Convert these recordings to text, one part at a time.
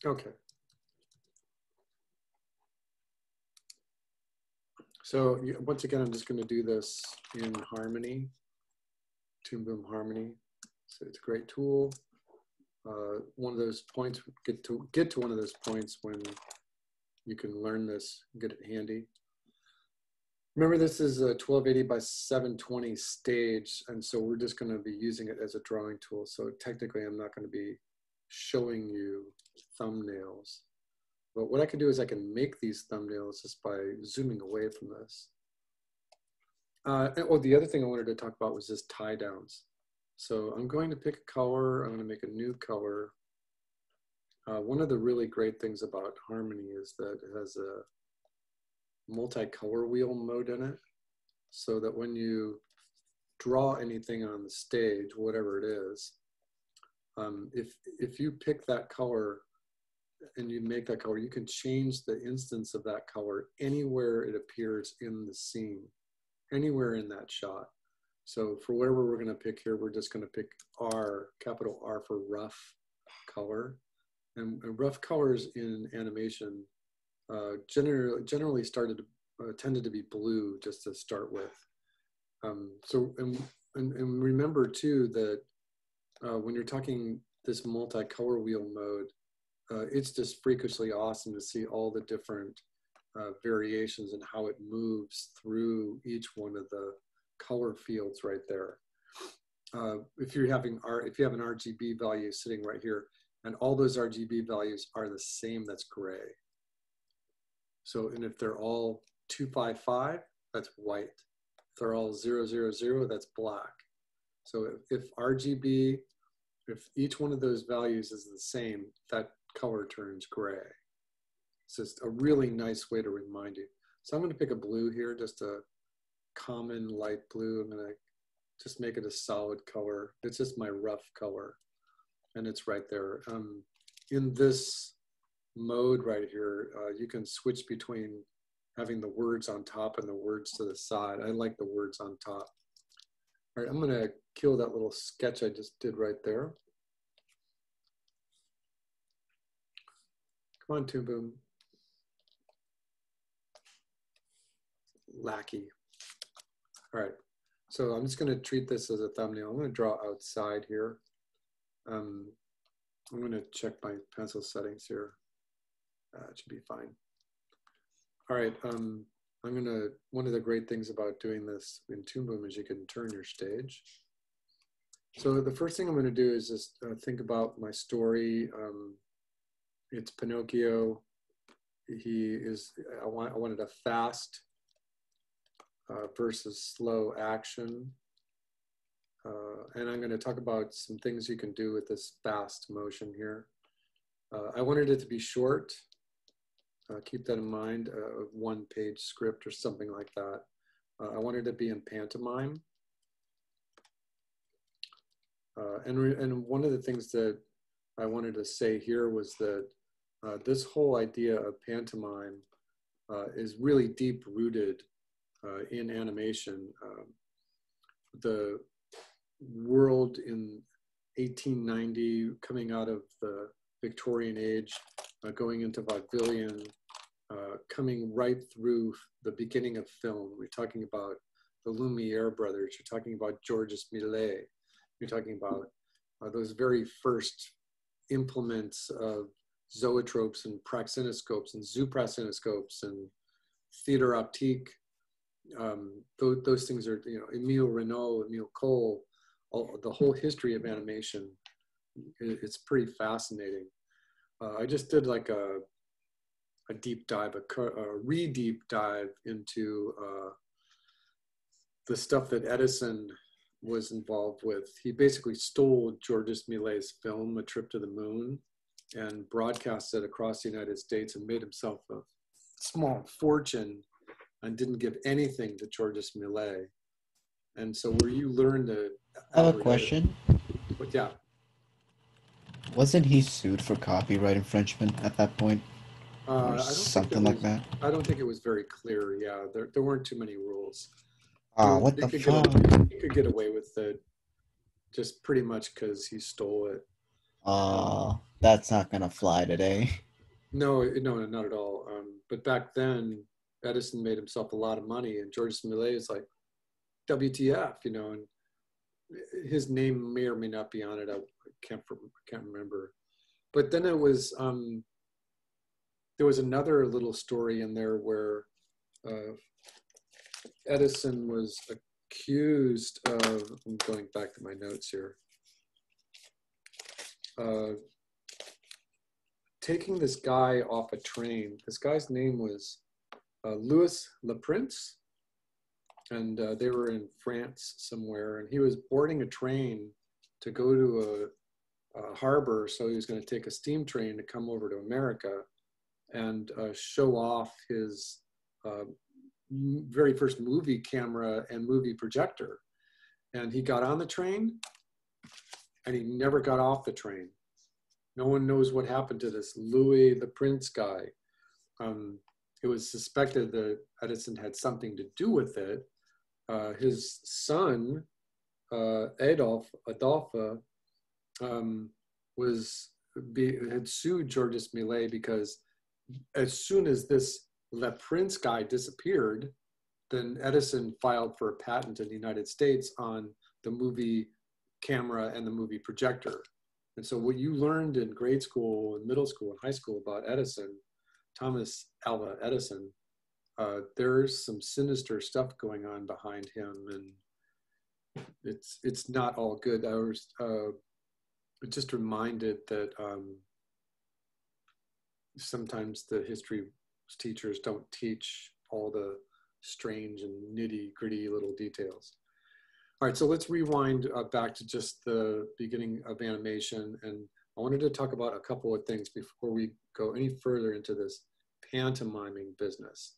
Okay. So once again, I'm just going to do this in Harmony, Toon Boom Harmony. So it's a great tool. One of those points, get to one of those points when you can learn this, get it handy. Remember, this is a 1280 by 720 stage, and so we're just going to be using it as a drawing tool. So technically, I'm not going to be showing you thumbnails. But what I can do is I can make these thumbnails just by zooming away from this. The other thing I wanted to talk about was this tie downs. So I'm going to pick a color. I'm going to make a new color. One of the really great things about Harmony is that it has a multi-color wheel mode in it, so that when you draw anything on the stage, whatever it is, if you pick that color and you make that color, you can change the instance of that color anywhere it appears in the scene, anywhere in that shot. So for whatever we're going to pick here, we're just going to pick R, capital R for rough color. And rough colors in animation generally tended to be blue just to start with. And remember too that when you're talking this multi-color wheel mode, it's just freakishly awesome to see all the different variations and how it moves through each one of the color fields right there. If you have an RGB value sitting right here, and all those RGB values are the same, that's gray. So, and if they're all 255, that's white. If they're all 000, that's black. So if RGB, if each one of those values is the same, that color turns gray. It's just a really nice way to remind you. So I'm going to pick a blue here, just a common light blue. I'm going to just make it a solid color. It's just my rough color, and it's right there. In this mode right here, you can switch between having the words on top and the words to the side. I like the words on top. All right, I'm going to kill that little sketch I just did right there. Come on, Toon Boom. Lackey. All right, so I'm just going to treat this as a thumbnail. I'm going to draw outside here. I'm going to check my pencil settings here. It should be fine. All right, one of the great things about doing this in Toon Boom is you can turn your stage. So the first thing I'm going to do is just think about my story. It's Pinocchio. I wanted a fast versus slow action. And I'm going to talk about some things you can do with this fast motion here. I wanted it to be short. Keep that in mind, a one-page script or something like that. I wanted it to be in pantomime. And one of the things that I wanted to say here was that this whole idea of pantomime is really deep-rooted in animation. The world in 1890, coming out of the Victorian age, going into vaudevillian, coming right through the beginning of film. We're talking about the Lumiere brothers. You're talking about Georges Méliès. You're talking about those very first implements of zoetropes and praxinoscopes and zoopraxinoscopes and theater optique. Those things are, Emile Renault, Emile Cole, the whole history of animation. It's pretty fascinating. I just did like a deep dive, a re-deep dive into the stuff that Edison was involved with. He basically stole Georges Méliès's film, A Trip to the Moon, and broadcast it across the United States and made himself a small fortune and didn't give anything to Georges Méliès. And so where you learn to... I have a question. But yeah. Wasn't he sued for copyright infringement at that point? Or something like that? I don't think it was very clear. Yeah, there weren't too many rules. What the fuck? He could get away with it just pretty much because he stole it. That's not gonna fly today. No, no, not at all. But back then, Edison made himself a lot of money, and Georges Millet is like, WTF, and his name may or may not be on it. I can't remember. But then there was another little story in there where Edison was accused of, I'm going back to my notes here, taking this guy off a train. This guy's name was Louis Le Prince, and they were in France somewhere, and he was boarding a train to go to a harbor, so he was going to take a steam train to come over to America and show off his very first movie camera and movie projector. And he got on the train, and he never got off the train. No one knows what happened to this Louis the Prince guy. It was suspected that Edison had something to do with it. His son, Adolphe, had sued Georges Millet because as soon as this Le Prince guy disappeared, then Edison filed for a patent in the United States on the movie camera and the movie projector. And so what you learned in grade school and middle school and high school about Edison, Thomas Alva Edison, there's some sinister stuff going on behind him, and it's not all good. I was just reminded that sometimes the history teachers don't teach all the strange and nitty-gritty little details. All right, so let's rewind back to just the beginning of animation, and I wanted to talk about a couple of things before we go any further into this pantomiming business.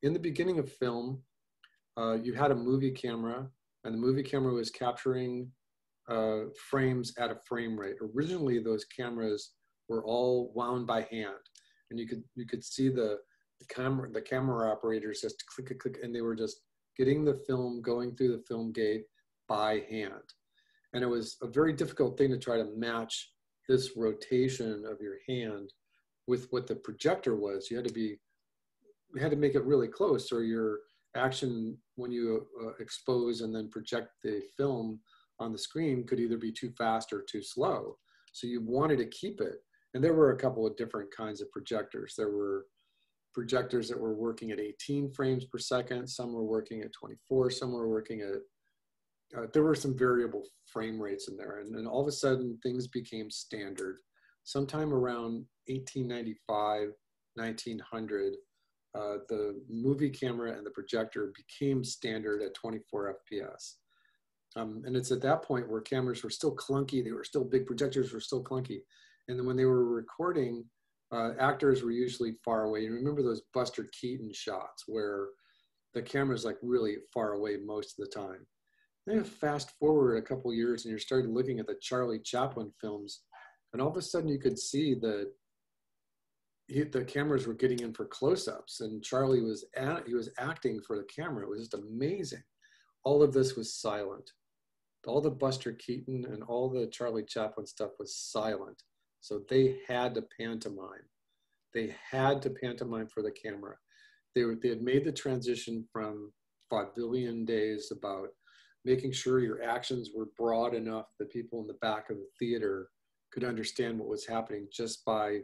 In the beginning of film, you had a movie camera, and the movie camera was capturing frames at a frame rate. Originally, those cameras were all wound by hand, and you could see the camera operators just click, click, and they were just getting the film going through the film gate by hand. And it was a very difficult thing to try to match this rotation of your hand with what the projector was. You had to make it really close, or your action when you expose and then project the film on the screen could either be too fast or too slow. So you wanted to keep it. And there were a couple of different kinds of projectors. There were projectors that were working at 18 frames per second. Some were working at 24. Some were working at, there were some variable frame rates in there. And then all of a sudden, things became standard. Sometime around 1895, 1900, the movie camera and the projector became standard at 24 FPS. And it's at that point where cameras were still clunky. They were still big, projectors were still clunky. And then when they were recording, actors were usually far away. You remember those Buster Keaton shots where the camera's like really far away most of the time. Then fast forward a couple of years and you're starting looking at the Charlie Chaplin films, and all of a sudden you could see that the cameras were getting in for close-ups, and Charlie was acting for the camera. It was just amazing. All of this was silent. All the Buster Keaton and all the Charlie Chaplin stuff was silent. So they had to pantomime. They had to pantomime for the camera. They had made the transition from vaudevillian days about making sure your actions were broad enough that people in the back of the theater could understand what was happening just by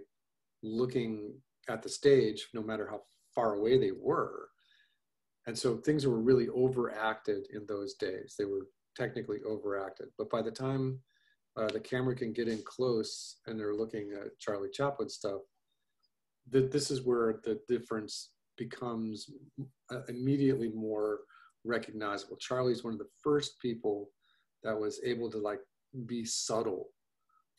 looking at the stage, no matter how far away they were. And so things were really overacted in those days. They were technically overacted. But by the time the camera can get in close and they're looking at Charlie Chaplin stuff, this is where the difference becomes immediately more recognizable. Charlie's one of the first people that was able to like be subtle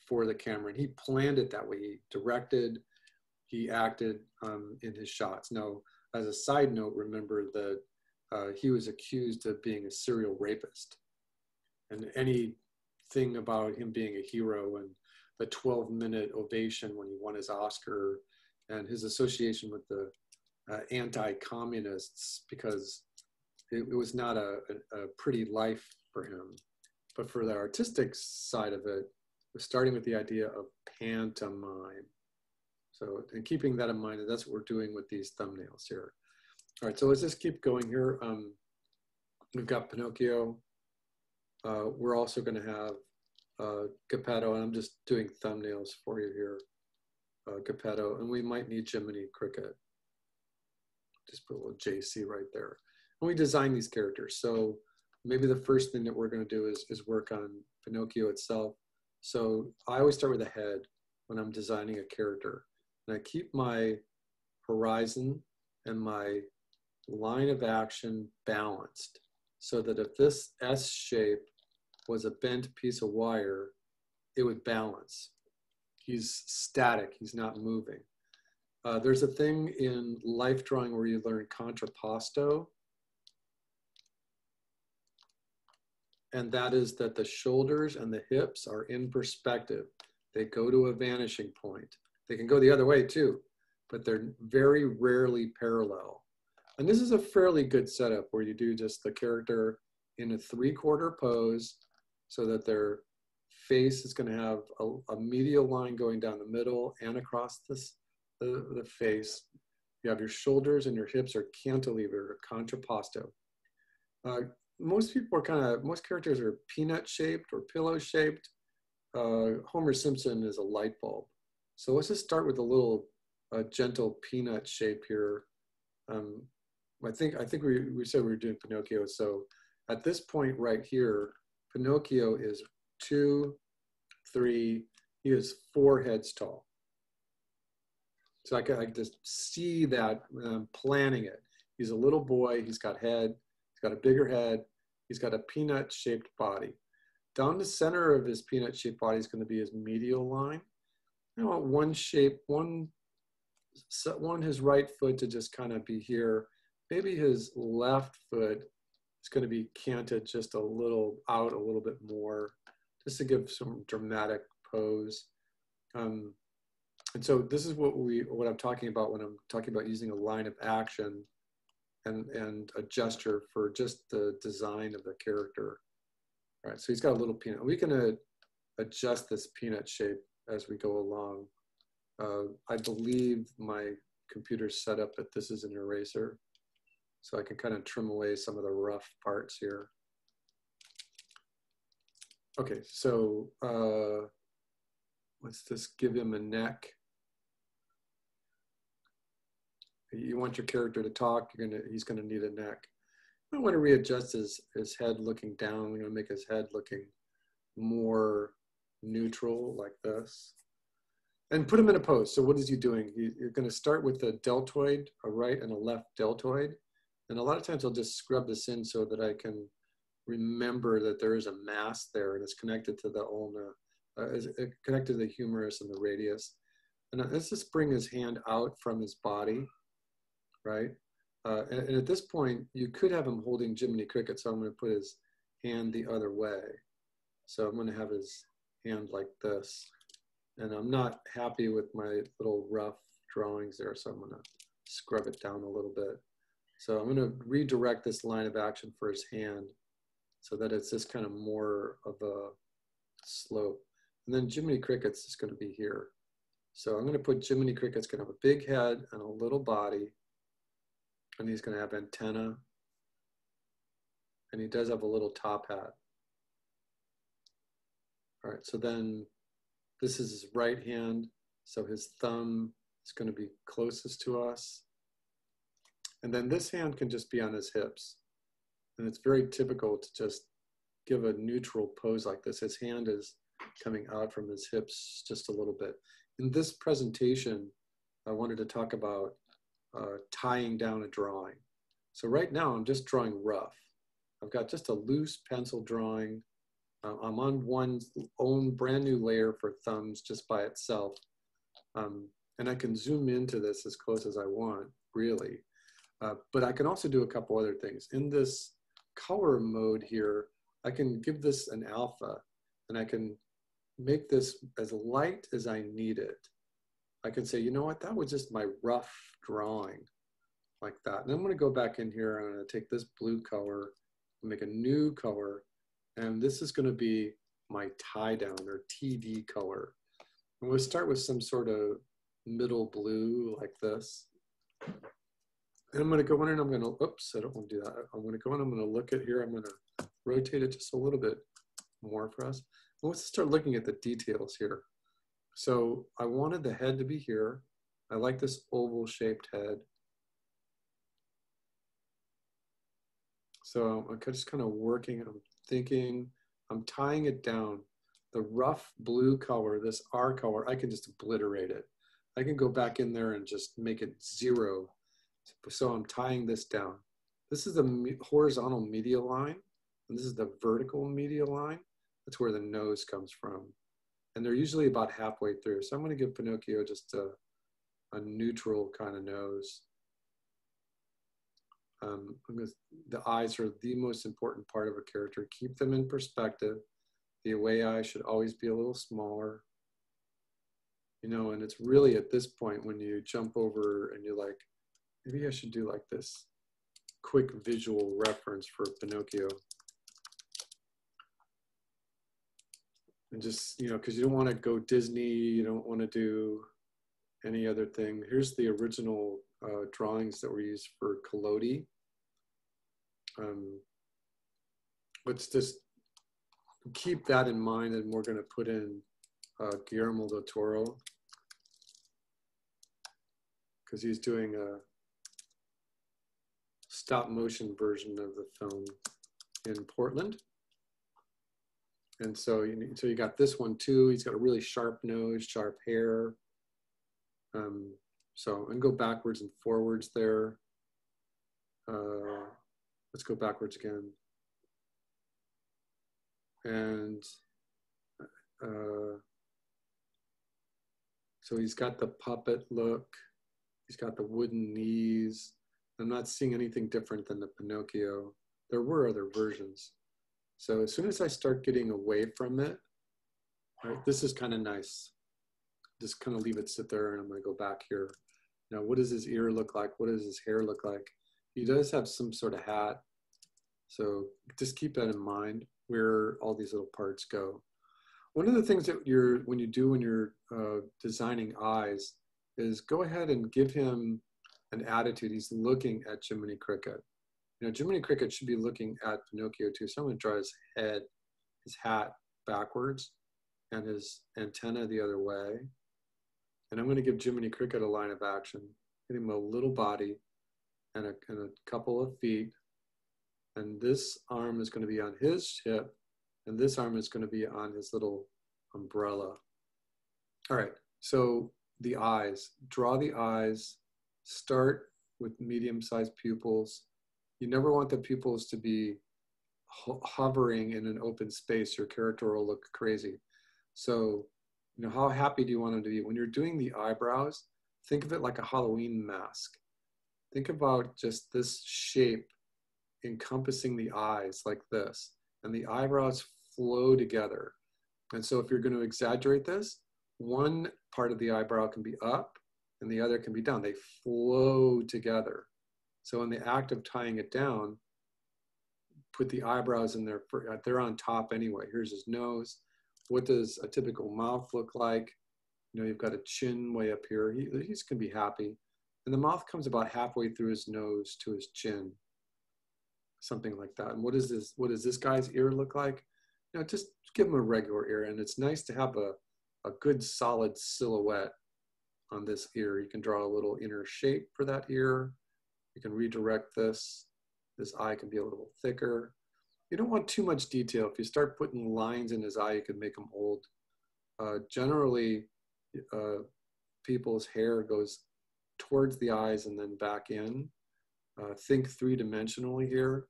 for the camera, and he planned it that way. He directed, he acted in his shots. Now, as a side note, remember that he was accused of being a serial rapist, and anything about him being a hero and the 12-minute ovation when he won his Oscar and his association with the anti-communists, because it was not a pretty life for him. But for the artistic side of it, we're starting with the idea of pantomime. So, and keeping that in mind, that's what we're doing with these thumbnails here. All right, so let's just keep going here. We've got Pinocchio. We're also going to have Geppetto, and I'm just doing thumbnails for you here. Geppetto, and we might need Jiminy Cricket. Just put a little JC right there. And we design these characters. So maybe the first thing that we're going to do is work on Pinocchio itself. So I always start with a head when I'm designing a character. And I keep my horizon and my line of action balanced so that if this S shape was a bent piece of wire, it would balance. He's static, he's not moving. There's a thing in life drawing where you learn contrapposto. And that is that the shoulders and the hips are in perspective. They go to a vanishing point. They can go the other way too, but they're very rarely parallel. And this is a fairly good setup where you do just the character in a 3/4 pose so that their face is going to have a medial line going down the middle and across the face. You have your shoulders and your hips are cantilevered or contrapposto. Most people are most characters are peanut shaped or pillow shaped. Homer Simpson is a light bulb. So let's just start with a little gentle peanut shape here. I think we said we were doing Pinocchio. So at this point right here, Pinocchio is 2, 3, he is 4 heads tall. So I can just see that planning it. He's a little boy, he's got head, he's got a bigger head, he's got a peanut shaped body. Down the center of his peanut shaped body is going to be his medial line. I want one shape, his right foot to just kind of be here. Maybe his left foot is going to be canted just a little out a little bit more, just to give some dramatic pose. And so this is what I'm talking about when I'm talking about using a line of action and a gesture for just the design of the character. All right, so he's got a little peanut. We can adjust this peanut shape as we go along. I believe my computer's set up that this is an eraser, so I can kind of trim away some of the rough parts here. Okay, so let's just give him a neck. You want your character to talk, he's gonna need a neck. I want to readjust his head looking down. We're gonna make his head looking more neutral like this. And put him in a pose. So what is he doing? You're gonna start with a deltoid, a right and a left deltoid. And a lot of times I'll just scrub this in so that I can remember that there is a mass there and it's connected to the ulna, connected to the humerus and the radius. And let's just bring his hand out from his body, right? And at this point, you could have him holding Jiminy Cricket, so I'm going to put his hand the other way. So I'm going to have his hand like this. And I'm not happy with my little rough drawings there, so I'm going to scrub it down a little bit. So I'm going to redirect this line of action for his hand so that it's just kind of more of a slope. And then Jiminy Cricket's is going to be here. So I'm going to put Jiminy Cricket's going to have a big head and a little body. And he's going to have antenna. And he does have a little top hat. All right, so then this is his right hand. So his thumb is going to be closest to us. And then this hand can just be on his hips. And it's very typical to just give a neutral pose like this. His hand is coming out from his hips just a little bit. In this presentation, I wanted to talk about tying down a drawing. So right now I'm just drawing rough. I've got just a loose pencil drawing. I'm on one's own brand new layer for thumbs just by itself. And I can zoom into this as close as I want, really. But I can also do a couple other things. In this color mode here, I can give this an alpha and I can make this as light as I need it. I can say, you know what, that was just my rough drawing like that. And I'm going to go back in here. I'm going to take this blue color and make a new color. And this is going to be my tie down or TD color. And we'll start with some sort of middle blue like this. And I'm going to go in and I'm going to, oops, I don't want to do that. I'm going to go in, I'm going to look at here. I'm going to rotate it just a little bit more for us. And let's start looking at the details here. So I wanted the head to be here. I like this oval shaped head. So I'm just kind of working, I'm thinking, I'm tying it down. The rough blue color, this R color, I can just obliterate it. I can go back in there and just make it 0. So I'm tying this down. This is the horizontal medial line, and this is the vertical medial line. That's where the nose comes from. And they're usually about halfway through. So I'm going to give Pinocchio just a neutral kind of nose. The eyes are the most important part of a character. Keep them in perspective. The away eye should always be a little smaller. You know, and it's really at this point when you jump over and you're like, maybe I should do like this quick visual reference for Pinocchio. And just, you know, because you don't want to go Disney, you don't want to do any other thing. Here's the original drawings that were used for Collodi. Let's just keep that in mind, and we're going to put in Guillermo del Toro, because he's doing a stop motion version of the film in Portland. And so you got this one too. He's got a really sharp nose, sharp hair. So and go backwards and forwards there. Let's go backwards again. And so he's got the puppet look. He's got the wooden knees. I'm not seeing anything different than the Pinocchio. There were other versions. So as soon as I start getting away from it, right, this is kind of nice. Just kind of leave it sit there, and I'm going to go back here. Now, what does his ear look like? What does his hair look like? He does have some sort of hat. So just keep that in mind where all these little parts go. One of the things that when you're designing eyes is go ahead and give him an attitude. He's looking at Jiminy Cricket. You know, Jiminy Cricket should be looking at Pinocchio too. So I'm going to draw his head, his hat backwards, and his antenna the other way. And I'm going to give Jiminy Cricket a line of action. Give him a little body and a couple of feet. And this arm is going to be on his hip, and this arm is going to be on his little umbrella. All right, so the eyes. Draw the eyes. Start with medium-sized pupils. You never want the pupils to be hovering in an open space. Your character will look crazy. So, you know, how happy do you want them to be? When you're doing the eyebrows, think of it like a Halloween mask. Think about just this shape encompassing the eyes like this, and the eyebrows flow together. And so if you're going to exaggerate this, one part of the eyebrow can be up and the other can be down. They flow together. So in the act of tying it down, put the eyebrows in there. They're on top anyway. Here's his nose. What does a typical mouth look like? You know, you've got a chin way up here. He's going to be happy. And the mouth comes about halfway through his nose to his chin. Something like that. And what does this guy's ear look like? You know, just give him a regular ear. And it's nice to have a good solid silhouette on this ear. You can draw a little inner shape for that ear. You can redirect this. This eye can be a little thicker. You don't want too much detail. If you start putting lines in his eye, you can make him old. Generally, people's hair goes towards the eyes and then back in. Think three-dimensionally here.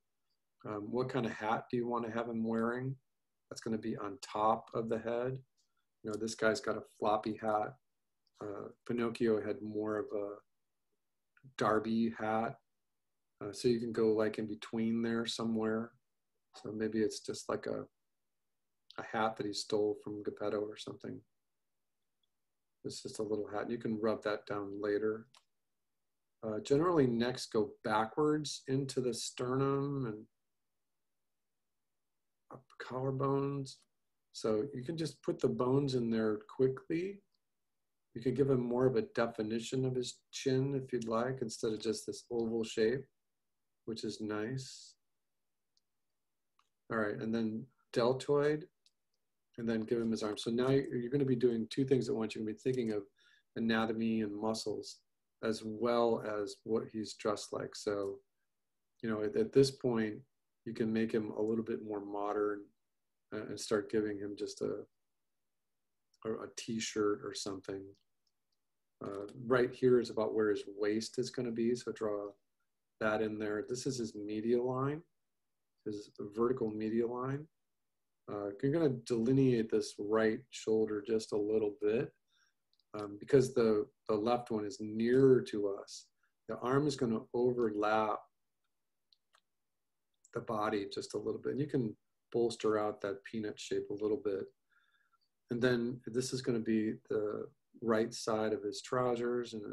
What kind of hat do you want to have him wearing? That's going to be on top of the head. You know, this guy's got a floppy hat. Pinocchio had more of a derby hat. So you can go like in between there somewhere. So maybe it's just like a hat that he stole from Geppetto or something. It's just a little hat. You can rub that down later. Generally, necks go backwards into the sternum and up collarbones. So you can just put the bones in there quickly. You could give him more of a definition of his chin if you'd like, instead of just this oval shape, which is nice. All right, and then deltoid, and then give him his arm. So now you're going to be doing two things at once. You're going to be thinking of anatomy and muscles as well as what he's dressed like. So, you know, at this point, you can make him a little bit more modern and start giving him just a t-shirt or something. Right here is about where his waist is going to be. So draw that in there. This is his medial line, his vertical medial line. You're going to delineate this right shoulder just a little bit because the left one is nearer to us. The arm is going to overlap the body just a little bit. And you can bolster out that peanut shape a little bit. And then this is going to be the right side of his trousers and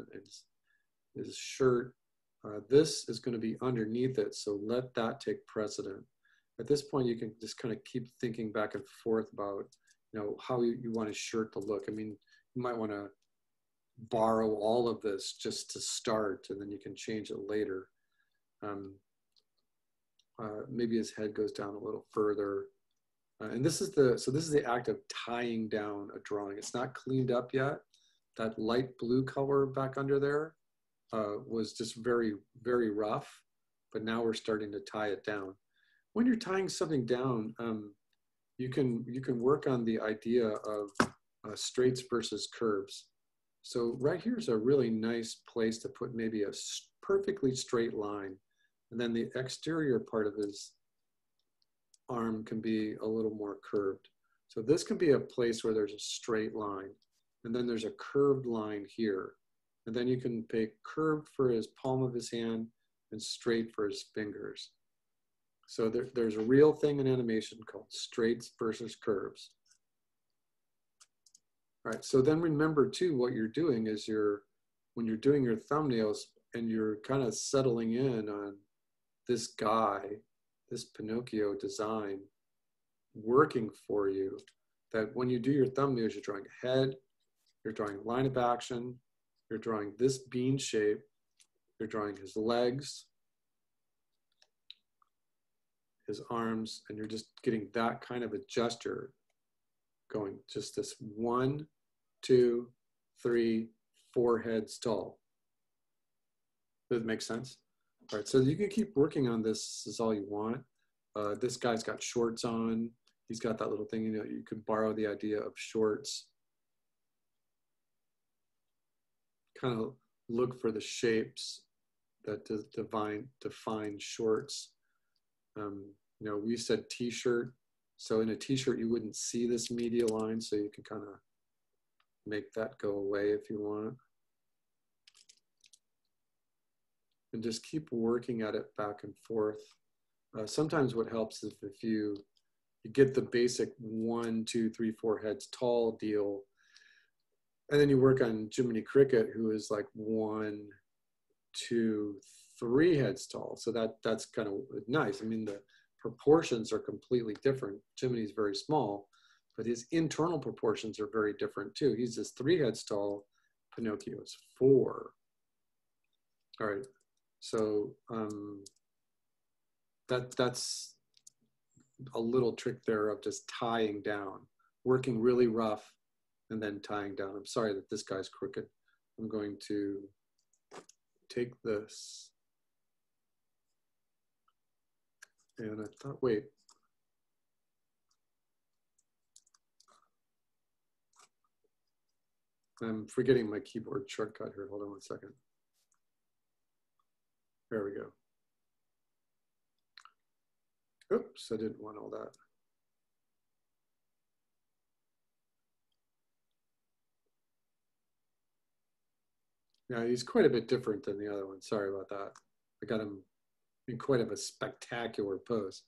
his shirt. This is going to be underneath it, so let that take precedent. At this point, you can just kind of keep thinking back and forth about, you know, how you want his shirt to look. I mean, you might want to borrow all of this just to start, and then you can change it later. Maybe his head goes down a little further. And this is the act of tying down a drawing. It's not cleaned up yet. That light blue color back under there was just very, very rough, but now we're starting to tie it down. When you're tying something down, you can work on the idea of straights versus curves. So right here is a really nice place to put maybe a perfectly straight line, and then the exterior part of his arm can be a little more curved. So this can be a place where there's a straight line, and then there's a curved line here. And then you can pick curved for his palm of his hand and straight for his fingers. So there's a real thing in animation called straights versus curves. All right, so then remember too, what you're doing is when you're doing your thumbnails and you're kind of settling in on this guy, this Pinocchio design working for you, that when you do your thumbnails, you're drawing a head, you're drawing line of action, you're drawing this bean shape, you're drawing his legs, his arms, and you're just getting that kind of a gesture going, just this 1, 2, 3, 4 heads tall. Does it make sense? All right, so you can keep working on this is all you want. This guy's got shorts on. He's got that little thing, you know, you could borrow the idea of shorts. Kind of look for the shapes that define shorts. You know, we said t-shirt. So in a t-shirt, you wouldn't see this medial line, so you can kind of make that go away if you want. And just keep working at it back and forth. Sometimes what helps is if you get the basic 1, 2, 3, 4 heads tall deal, and then you work on Jiminy Cricket, who is like 1, 2, 3 heads tall. So that's kind of nice. I mean, the proportions are completely different. Jiminy's very small, but his internal proportions are very different too. He's just 3 heads tall. Pinocchio is 4. All right. So that's a little trick there of just tying down, working really rough and then tying down. I'm sorry that this guy's crooked. I'm going to take this. And I thought, wait. I'm forgetting my keyboard shortcut here. Hold on 1 second. There we go. Oops, I didn't want all that. Yeah, he's quite a bit different than the other one. Sorry about that. I got him in quite of a spectacular pose.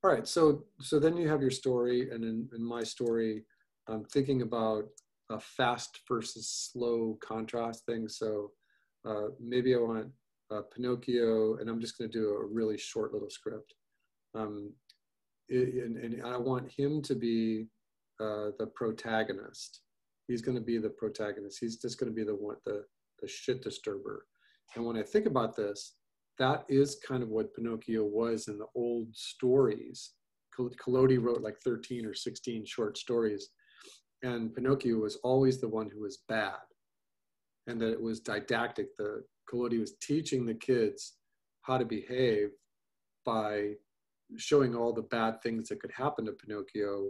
All right, so then you have your story, and in my story, I'm thinking about a fast versus slow contrast thing. So maybe I want Pinocchio, and I'm just going to do a really short little script. And I want him to be the protagonist. He's going to be the protagonist. He's just going to be the one, the shit disturber. And when I think about this, that is kind of what Pinocchio was in the old stories. Collodi wrote like 13 or 16 short stories, and Pinocchio was always the one who was bad, and that it was didactic. The Collodi was teaching the kids how to behave by showing all the bad things that could happen to Pinocchio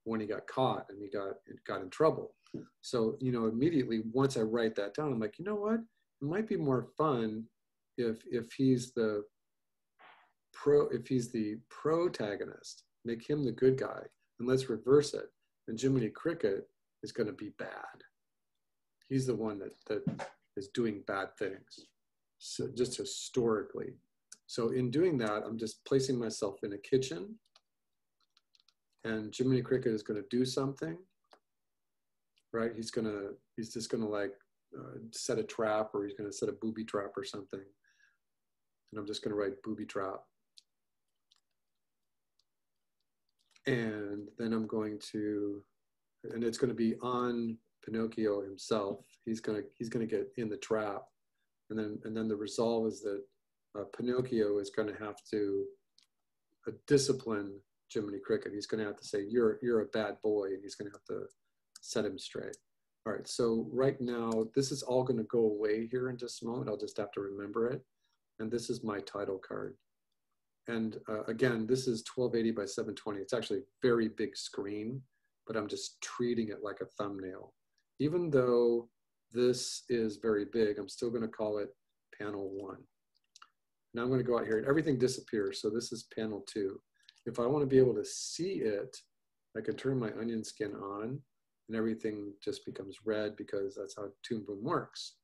when he got caught and he got in trouble. So, you know, immediately once I write that down, I'm like, you know what? It might be more fun if he's the protagonist, make him the good guy, and let's reverse it. And Jiminy Cricket is going to be bad. He's the one that is doing bad things. So just historically. So in doing that, I'm just placing myself in a kitchen, and Jiminy Cricket is going to do something, right? He's just going to like set a trap, or he's going to set a booby trap or something. And I'm just going to write booby trap. And then I'm going to, and it's going to be on Pinocchio himself. He's going to get in the trap. And then the resolve is that Pinocchio is going to have to discipline Jiminy Cricket. He's going to have to say, you're a bad boy, and he's going to have to set him straight. All right, so right now, this is all going to go away here in just a moment. I'll just have to remember it. And this is my title card. And again, this is 1280 by 720. It's actually a very big screen, but I'm just treating it like a thumbnail. Even though this is very big, I'm still going to call it panel 1. Now I'm going to go out here and everything disappears. So this is panel 2. If I want to be able to see it, I can turn my onion skin on and everything just becomes red, because that's how Toon Boom works.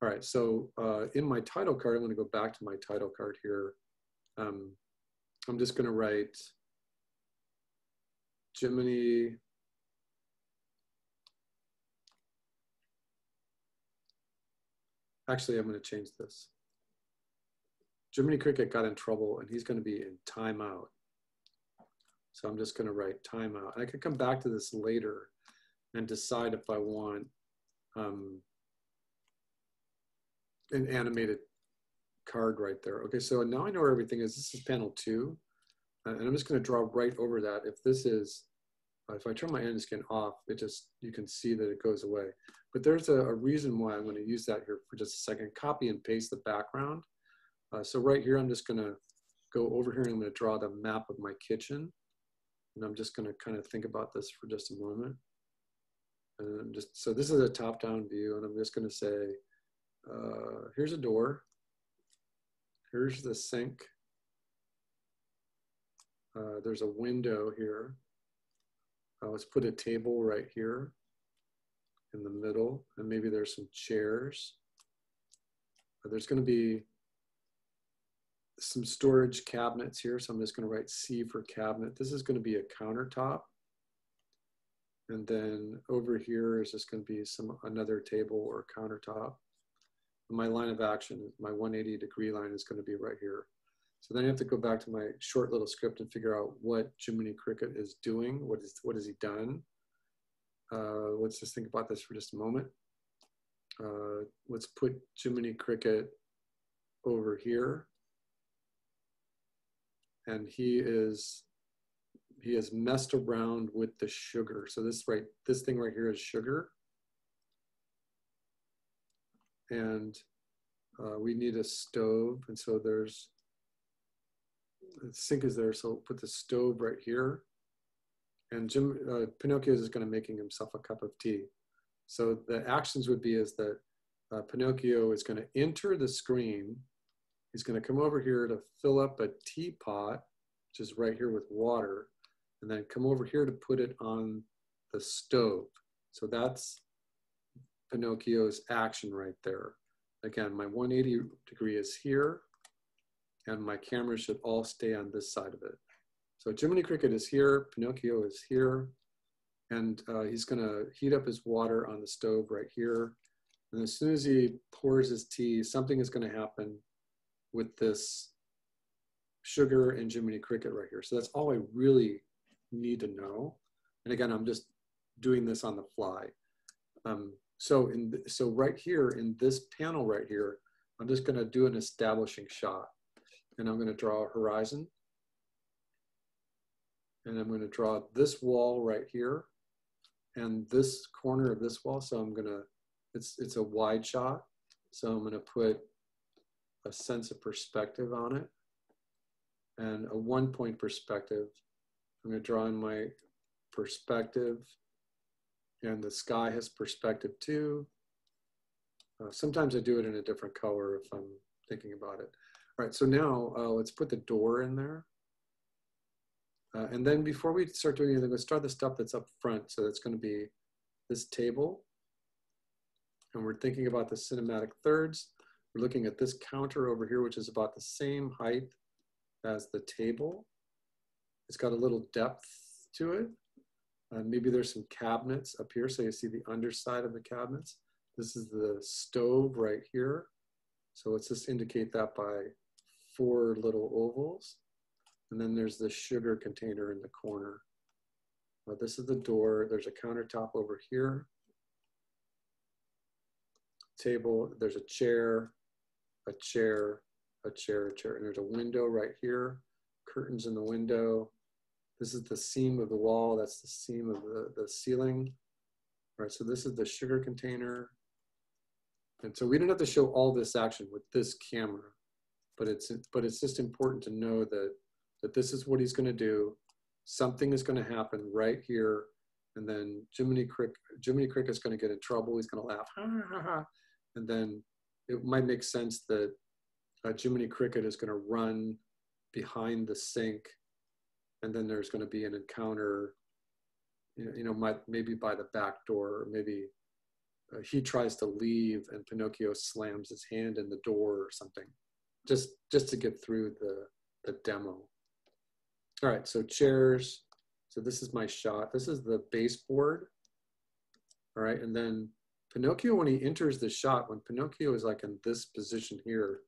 All right, so in my title card, I'm going to go back to my title card here. I'm just going to write Jiminy Actually, I'm going to change this. Jiminy Cricket got in trouble, and he's going to be in timeout. So I'm just going to write timeout. I could come back to this later and decide if I want an animated card right there. Okay, so now I know where everything is. This is panel 2. And I'm just going to draw right over that. If this is, if I turn my onion skin off, it just, you can see that it goes away. But there's a reason why I'm going to use that here for just a second. Copy and paste the background. So right here, I'm just going to go over here and I'm going to draw the map of my kitchen. And I'm just going to kind of think about this for just a moment. And I'm just, so this is a top-down view, and I'm just going to say, here's a door. Here's the sink. There's a window here. Let's put a table right here in the middle, and maybe there's some chairs. There's going to be some storage cabinets here, so I'm just going to write C for cabinet. This is going to be a countertop. And then over here is just going to be another table or countertop. And my line of action, my 180-degree line is going to be right here. So then I have to go back to my short little script and figure out what Jiminy Cricket is doing. What has he done? Let's just think about this for just a moment. Let's put Jiminy Cricket over here. And he has messed around with the sugar. So this thing right here is sugar. And we need a stove. And so the sink is there, so put the stove right here. And Pinocchio is going to making himself a cup of tea. So the actions would be is that Pinocchio is going to enter the screen. He's going to come over here to fill up a teapot, which is right here with water, and then come over here to put it on the stove. So that's Pinocchio's action right there. Again, my 180 degree is here, and my camera should all stay on this side of it. So Jiminy Cricket is here, Pinocchio is here, and he's going to heat up his water on the stove right here. And as soon as he pours his tea, something is going to happen with this sugar and Jiminy Cricket right here. So that's all I really need to know. And again, I'm just doing this on the fly. So right here in this panel right here, I'm just going to do an establishing shot. And I'm going to draw a horizon. And I'm going to draw this wall right here and this corner of this wall. So I'm going to, it's a wide shot. So I'm going to put a sense of perspective on it and a 1-point perspective. I'm going to draw in my perspective, and the sky has perspective too. Sometimes I do it in a different color if I'm thinking about it. All right, so now let's put the door in there. And then before we start doing anything, let's start the stuff that's up front. So that's going to be this table. And we're thinking about the cinematic thirds. We're looking at this counter over here, which is about the same height as the table. It's got a little depth to it. Maybe there's some cabinets up here. So you see the underside of the cabinets. This is the stove right here. So let's just indicate that by 4 little ovals. And then there's the sugar container in the corner. This is the door. There's a countertop over here. Table, there's a chair, a chair, a chair, a chair. And there's a window right here. Curtains in the window. This is the seam of the wall. That's the seam of the ceiling. All right, so this is the sugar container. And so we don't have to show all this action with this camera, but it's just important to know that this is what he's going to do. Something is going to happen right here, and then Jiminy Cricket is going to get in trouble. He's going to laugh, ha, ha, ha. And then it might make sense that Jiminy Cricket is going to run behind the sink, and then there's going to be an encounter, maybe by the back door, or maybe he tries to leave and Pinocchio slams his hand in the door or something, just to get through the demo. All right, so chairs. So this is my shot. This is the baseboard. All right, and then Pinocchio, when he enters the shot, when Pinocchio is like in this position here,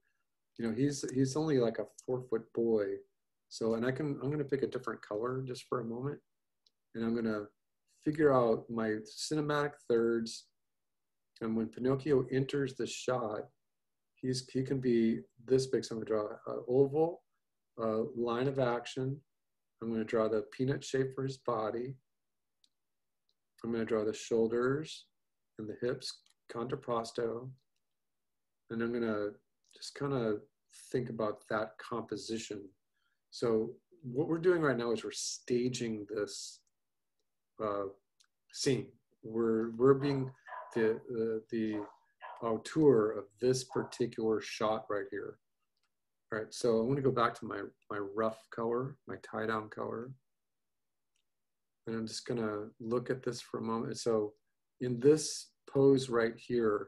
he's only like a 4-foot boy. So, and I'm going to pick a different color just for a moment, and I'm going to figure out my cinematic thirds. And when Pinocchio enters the shot, he can be this big. So I'm going to draw an oval, line of action. I'm going to draw the peanut shape for his body. I'm going to draw the shoulders and the hips, contrapposto. And I'm going to just kind of think about that composition. So what we're doing right now is we're staging this scene. We're being the auteur of this particular shot right here. All right, so I'm going to go back to my rough color, my tie-down color. And I'm just going to look at this for a moment. So in this pose right here,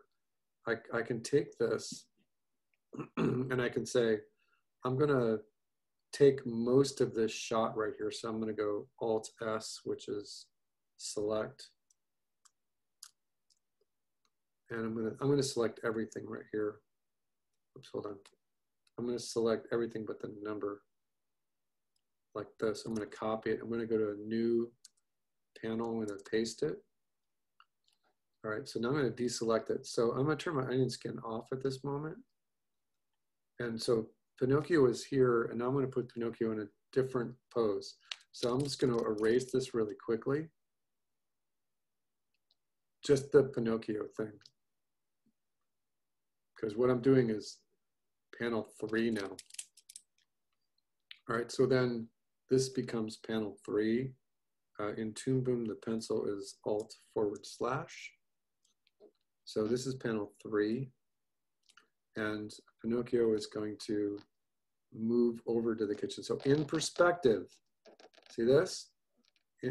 I can take this and I can say, I'm going to take most of this shot right here. So I'm going to go Alt-S, which is select. And I'm going to select everything right here. Oops, hold on. I'm going to select everything but the number like this. I'm going to copy it. I'm going to go to a new panel. I'm going to paste it. All right, so now I'm going to deselect it. So I'm going to turn my onion skin off at this moment. And so Pinocchio is here, and now I'm going to put Pinocchio in a different pose. So I'm just going to erase this really quickly. Just the Pinocchio thing. Because what I'm doing is panel 3 now. All right, so then this becomes panel 3. In Toon Boom, the pencil is Alt/. So this is panel 3. And Pinocchio is going to move over to the kitchen. So in perspective, see this?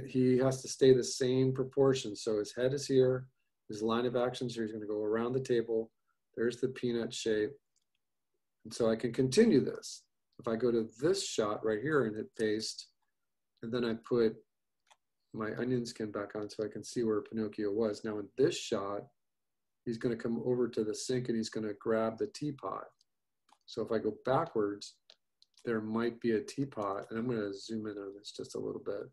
He has to stay the same proportion. So his head is here, his line of action is here. He's going to go around the table. There's the peanut shape. And so I can continue this. If I go to this shot right here and hit paste, and then I put my onion skin back on so I can see where Pinocchio was. Now in this shot, he's going to come over to the sink and he's going to grab the teapot. So if I go backwards, there might be a teapot, and I'm going to zoom in on this just a little bit.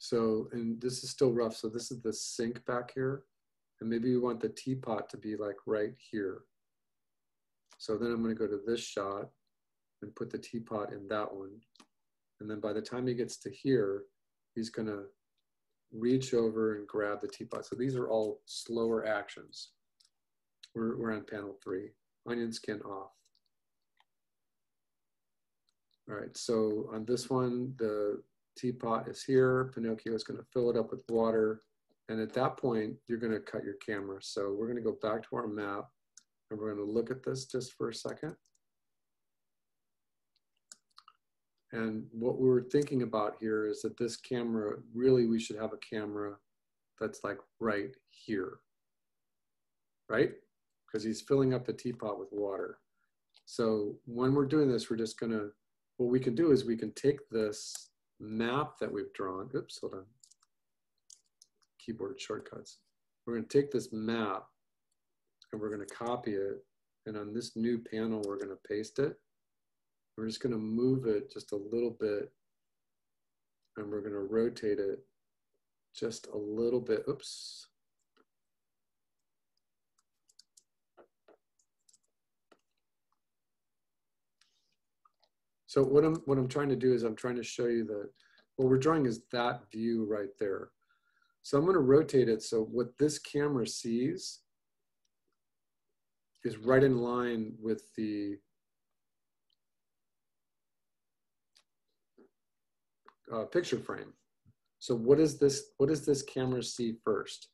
So, and this is still rough. So this is the sink back here. And maybe we want the teapot to be like right here. So then I'm going to go to this shot and put the teapot in that one. And then by the time he gets to here, he's going to reach over and grab the teapot. So these are all slower actions. We're on panel 3. Onion skin off. All right, so on this one, the teapot is here. Pinocchio is going to fill it up with water. And at that point, you're going to cut your camera. So we're going to go back to our map and we're going to look at this just for a second. And what we were thinking about here is that this camera, really we should have a camera that's like right here, right? Because he's filling up the teapot with water. So when we're doing this, we're just going to, what we can do is we can take this map that we've drawn. Oops, hold on. Keyboard shortcuts. We're going to take this map and we're going to copy it. And on this new panel, we're going to paste it. We're just going to move it just a little bit. And we're going to rotate it just a little bit. Oops. So what I'm trying to do is I'm trying to show you that what we're drawing is that view right there. So I'm going to rotate it so what this camera sees is right in line with the picture frame. So what does this camera see first?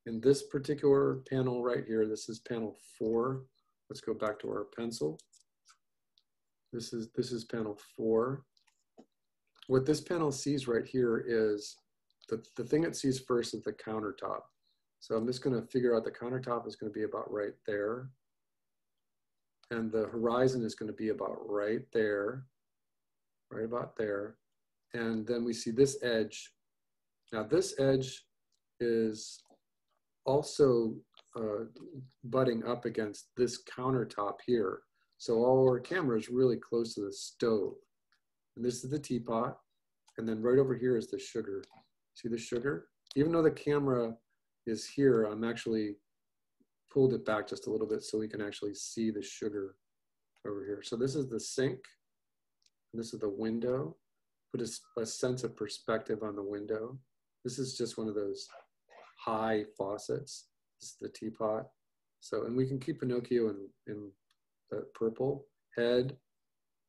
In this particular panel right here, this is panel 4. Let's go back to our pencil. This is panel 4. What this panel sees right here is the thing it sees first is the countertop. So I'm just going to figure out the countertop is going to be about right there. And the horizon is going to be about right there, right about there. And then we see this edge. Now this edge is also butting up against this countertop here. So our camera is really close to the stove. And this is the teapot. And then right over here is the sugar. See the sugar? Even though the camera is here, I'm actually pulled it back just a little bit so we can actually see the sugar over here. So this is the sink. And this is the window. Put a sense of perspective on the window. This is just one of those high faucets. This is the teapot. So, and we can keep Pinocchio in the purple. Head,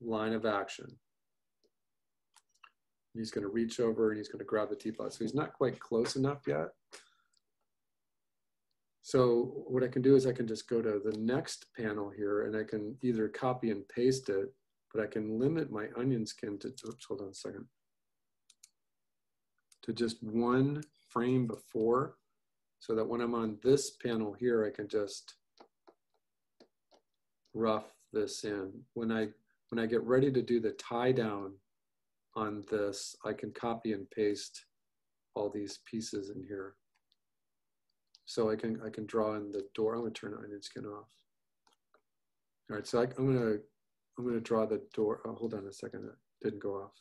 line of action. He's going to reach over and he's going to grab the teapot. So he's not quite close enough yet. So what I can do is I can just go to the next panel here and I can either copy and paste it, but I can limit my onion skin to, oops, hold on a second, to just one frame before, so that when I'm on this panel here, I can just rough this in. When I get ready to do the tie down on this, I can copy and paste all these pieces in here. So I can draw in the door. I'm going to turn the onion skin off. All right, so I'm going to draw the door. Oh, hold on a second. It didn't go off.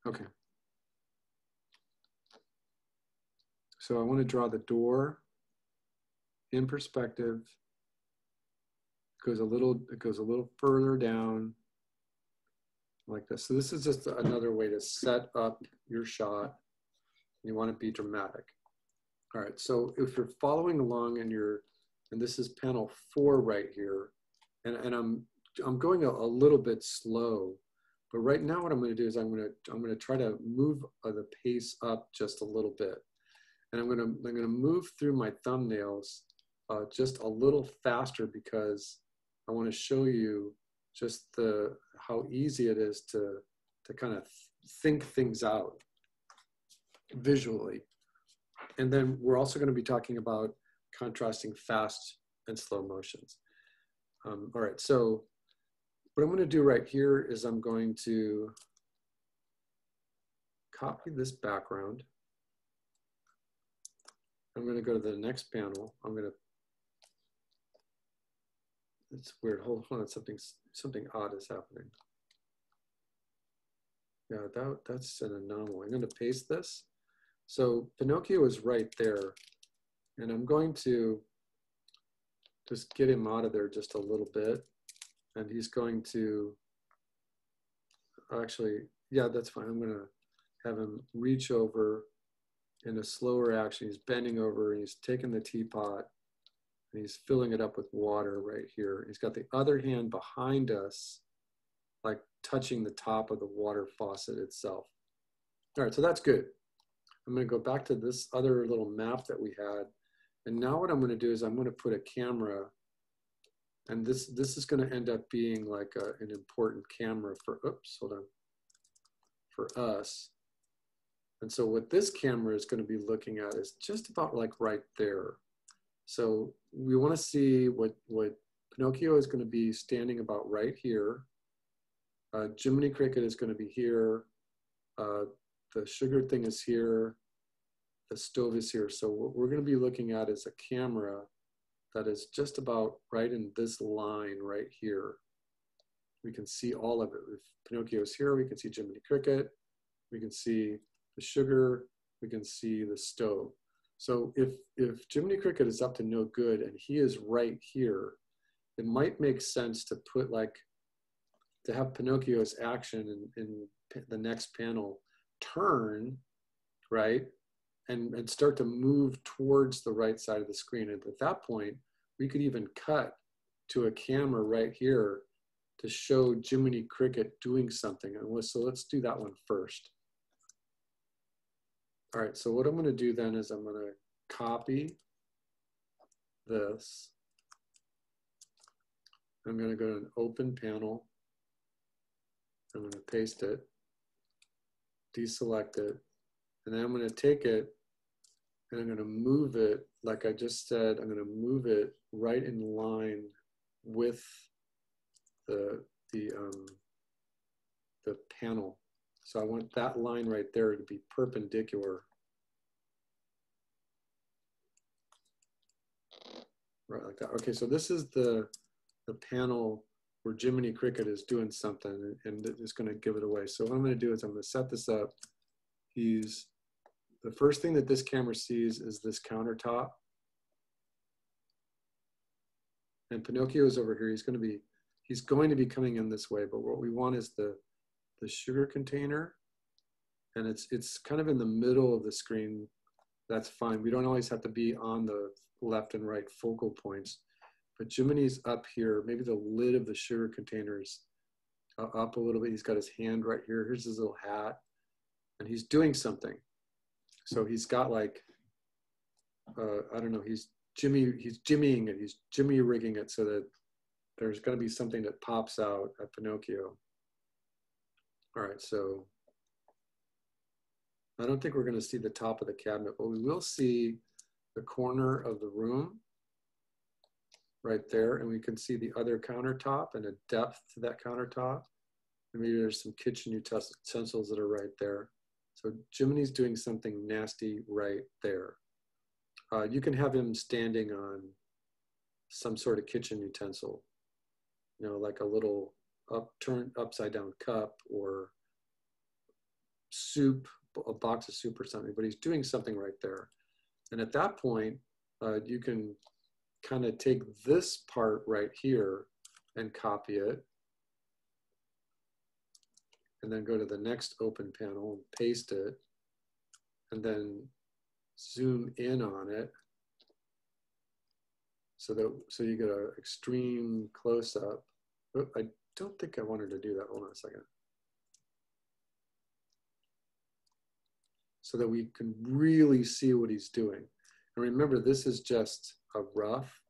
Okay. So I want to draw the door in perspective. It goes a little further down like this. So this is just another way to set up your shot. You want to be dramatic. All right, so if you're following along and this is panel 4 right here, and I'm going a little bit slow, but right now what I'm going to do is I'm going to try to move the pace up just a little bit, and I'm going to move through my thumbnails just a little faster because I want to show you just how easy it is to kind of think things out visually. And then we're also going to be talking about contrasting fast and slow motions. All right, so what I'm going to do right here is I'm going to copy this background. I'm going to go to the next panel. I'm going to it's weird. Hold on, something odd is happening. Yeah, that's an anomaly. I'm going to paste this. So Pinocchio is right there, and I'm going to just get him out of there just a little bit, and he's going to actually, yeah, that's fine. I'm going to have him reach over in a slower action. He's bending over, and he's taking the teapot, and he's filling it up with water right here. He's got the other hand behind us, like touching the top of the water faucet itself. All right, so that's good. I'm going to go back to this other little map that we had. And now what I'm going to do is I'm going to put a camera, and this is going to end up being like an important camera for, oops, hold on, for us. And so what this camera is going to be looking at is just about like right there. So we want to see what Pinocchio is going to be standing about right here. Jiminy Cricket is going to be here. The sugar thing is here. The stove is here. So what we're going to be looking at is a camera that is just about right in this line right here. We can see all of it. If Pinocchio is here, we can see Jiminy Cricket. We can see the sugar. We can see the stove. So if Jiminy Cricket is up to no good and he is right here, it might make sense to put to have Pinocchio's action in the next panel turn, right? And start to move towards the right side of the screen. And at that point, we could even cut to a camera right here to show Jiminy Cricket doing something. And so let's do that one first. All right, so what I'm gonna do then is I'm gonna copy this. I'm gonna go to an open panel. I'm gonna paste it, deselect it, and then I'm gonna take it and I'm gonna move it, like I just said, I'm gonna move it right in line with the panel. So I want that line right there to be perpendicular. Right, like that. Okay, so this is the panel where Jiminy Cricket is doing something and it's gonna give it away. So what I'm gonna do is I'm gonna set this up. The first thing that this camera sees is this countertop. And Pinocchio is over here. He's going to be coming in this way, but what we want is the sugar container. And it's kind of in the middle of the screen. That's fine. We don't always have to be on the left and right focal points. But Jiminy's up here. Maybe the lid of the sugar container's up a little bit. He's got his hand right here. Here's his little hat. And he's doing something. So he's got like, I don't know, he's jimmying it. He's jimmy rigging it so that there's going to be something that pops out at Pinocchio. All right, so I don't think we're going to see the top of the cabinet, but we will see the corner of the room right there. And we can see the other countertop and a depth to that countertop. And maybe there's some kitchen utensils that are right there. So Jiminy's doing something nasty right there. You can have him standing on some sort of kitchen utensil, you know, like a little turned upside down cup or soup, a box of soup or something, but he's doing something right there. And at that point, you can kind of take this part right here and copy it. And then go to the next open panel and paste it, and then zoom in on it so you get an extreme close-up. Oh, I don't think I wanted to do that. Hold on a second. So that we can really see what he's doing. And remember, this is just a rough.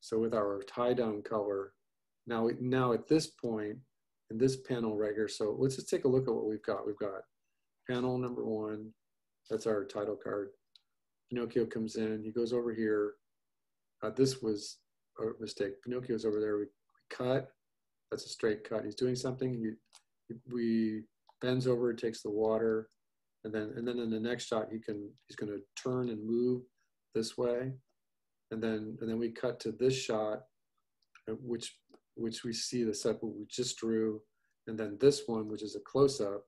So with our tie-down color, now at this point, in this panel right here, so let's just take a look at what we've got. We've got panel number 1, that's our title card. Pinocchio comes in, he goes over here. This was a mistake. Pinocchio's over there, we cut, that's a straight cut. He's doing something, we bends over, takes the water, and then in the next shot, he's gonna turn and move this way. And then we cut to this shot which we see the set we just drew, and then this one, which is a close-up.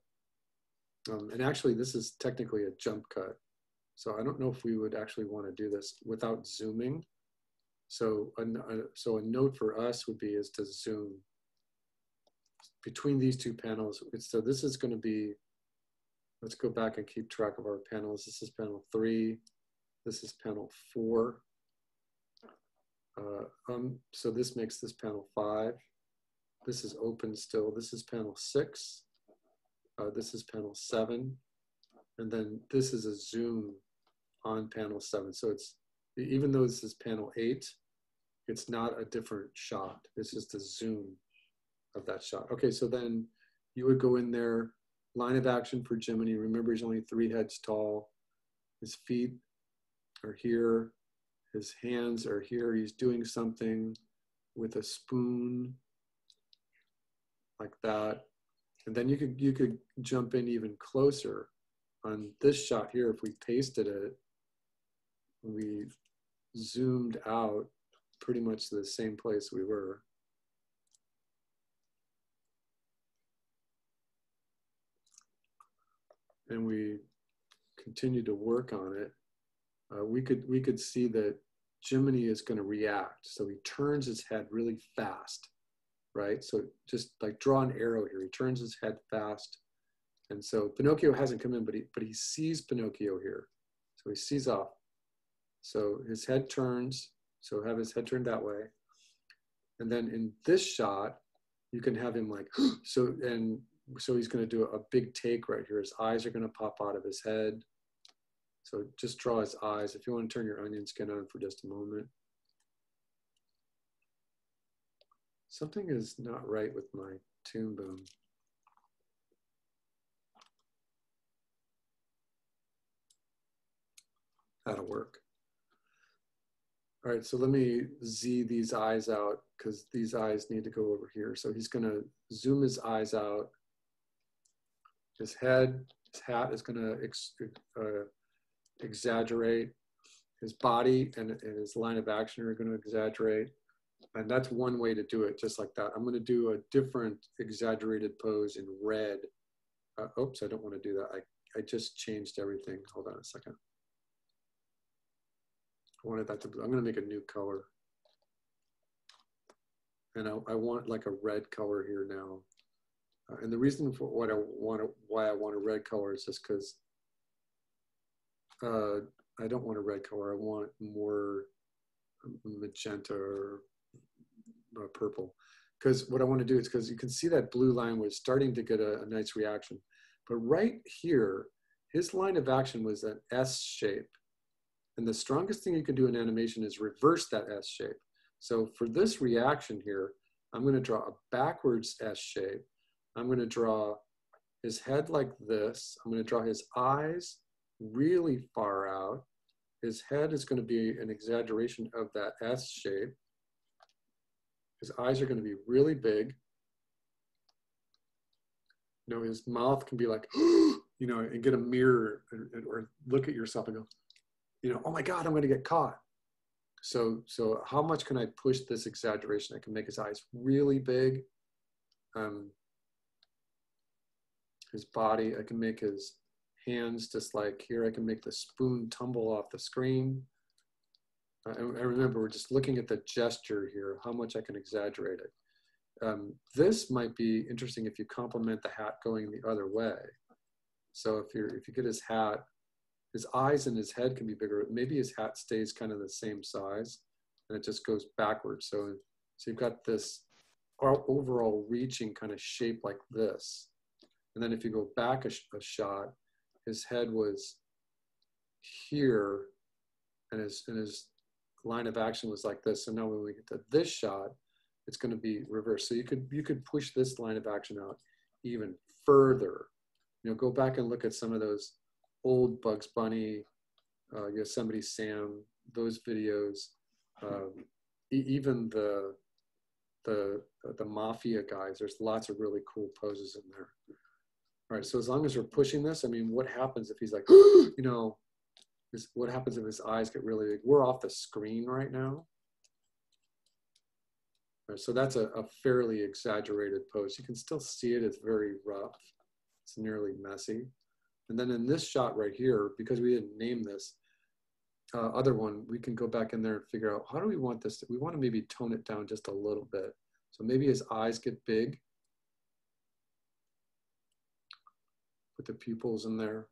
And actually, this is technically a jump cut. So I don't know if we would actually want to do this without zooming. So a note for us would be is to zoom between these two panels. So this is going to be, let's go back and keep track of our panels. This is panel 3. This is panel 4. So this makes this panel 5. This is open still. This is panel 6. This is panel 7. And then this is a zoom on panel 7. So it's, even though this is panel 8, it's not a different shot. It's just a zoom of that shot. Okay, so then you would go in there, line of action for Jiminy. Remember, he's only 3 heads tall. His feet are here. His hands are here. He's doing something with a spoon like that. And then you could jump in even closer on this shot here. If we pasted it, we zoomed out pretty much to the same place we were. And we continued to work on it. We could see that Jiminy is going to react. So he turns his head really fast, right? So just like draw an arrow here. He turns his head fast. And so Pinocchio hasn't come in, but he sees Pinocchio here. So he sees off. So his head turns. So have his head turned that way. And then in this shot, you can have him like, so he's going to do a big take right here. His eyes are going to pop out of his head. So just draw his eyes. If you want to turn your onion skin on for just a moment. Something is not right with my Toon Boom. That'll work. All right, so let me Z these eyes out because these eyes need to go over here. So he's going to zoom his eyes out. His head, his hat is going to exaggerate. His body and his line of action are going to exaggerate. And that's one way to do it, just like that. I'm going to do a different exaggerated pose in red. Oops, I don't want to do that. I just changed everything. Hold on a second. I wanted that to be, I'm going to make a new color. And I want like a red color here now. And the reason for why I want a red color is just because I don't want a red color. I want more magenta or purple. Because what I want to do is because you can see that blue line was starting to get a nice reaction. But right here, his line of action was an S shape. And the strongest thing you can do in animation is reverse that S shape. So for this reaction here, I'm going to draw a backwards S shape. I'm going to draw his head like this. I'm going to draw his eyes really far out. His head is going to be an exaggeration of that S shape. His eyes are going to be really big. You know, his mouth can be like, you know, and get a mirror or look at yourself and go, you know, oh my God, I'm going to get caught. So how much can I push this exaggeration? I can make his eyes really big. His body, I can make his hands just like here. I can make the spoon tumble off the screen. And remember, we're just looking at the gesture here, how much I can exaggerate it. This might be interesting if you complement the hat going the other way. So if you get his hat, his eyes and his head can be bigger. Maybe his hat stays kind of the same size and it just goes backwards. So you've got this overall reaching kind of shape like this. And then if you go back a shot, his head was here and his line of action was like this. So now when we get to this shot, it's going to be reversed. So you could push this line of action out even further. You know, go back and look at some of those old Bugs Bunny, Yosemite Sam, those videos, even the Mafia guys. There's lots of really cool poses in there. All right, so as long as we're pushing this, I mean, what happens if he's like, you know, what happens if his eyes get really big? We're off the screen right now. Right, so that's a fairly exaggerated pose. You can still see it, it's very rough. It's nearly messy. And then in this shot right here, because we didn't name this other one, we can go back in there and figure out how do we want this? We want to maybe tone it down just a little bit. So maybe his eyes get big. Put the pupils in there.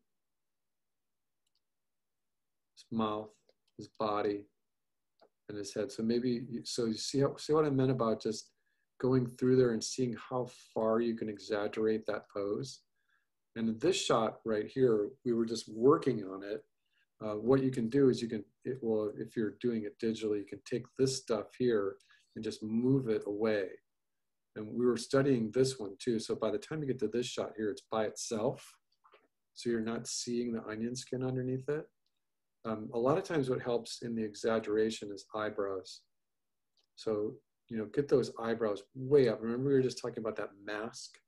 His mouth, his body, and his head. So maybe, so you see what I meant about just going through there and seeing how far you can exaggerate that pose. And in this shot right here, we were just working on it. What you can do is you can, well, if you're doing it digitally, you can take this stuff here and just move it away. And we were studying this one too. So by the time you get to this shot here, it's by itself. So you're not seeing the onion skin underneath it. A lot of times what helps in the exaggeration is eyebrows. So, you know, get those eyebrows way up. Remember we were just talking about that mask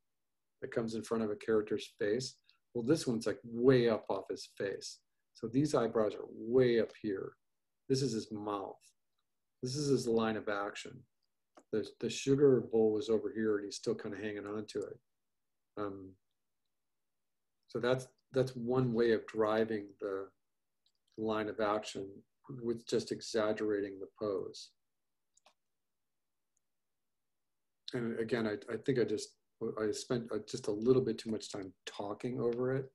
that comes in front of a character's face? Well, this one's like way up off his face. So these eyebrows are way up here. This is his mouth. This is his line of action. The sugar bowl is over here and he's still kind of hanging on to it. So that's one way of driving the line of action with just exaggerating the pose. And again, I think I spent just a little bit too much time talking over it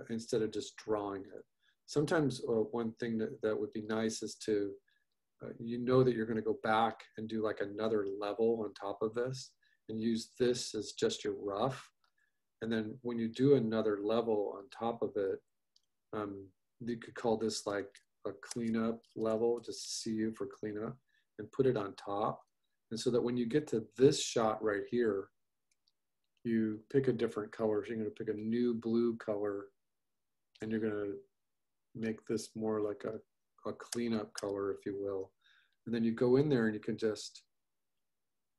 instead of just drawing it. Sometimes one thing that would be nice is to, you know that you're going to go back and do like another level on top of this and use this as just your rough. And then when you do another level on top of it, you could call this like a cleanup level, just CU for cleanup, and put it on top. And so that when you get to this shot right here, you pick a different color. So you're going to pick a new blue color and you're going to make this more like a cleanup color, if you will. And then you go in there and you can just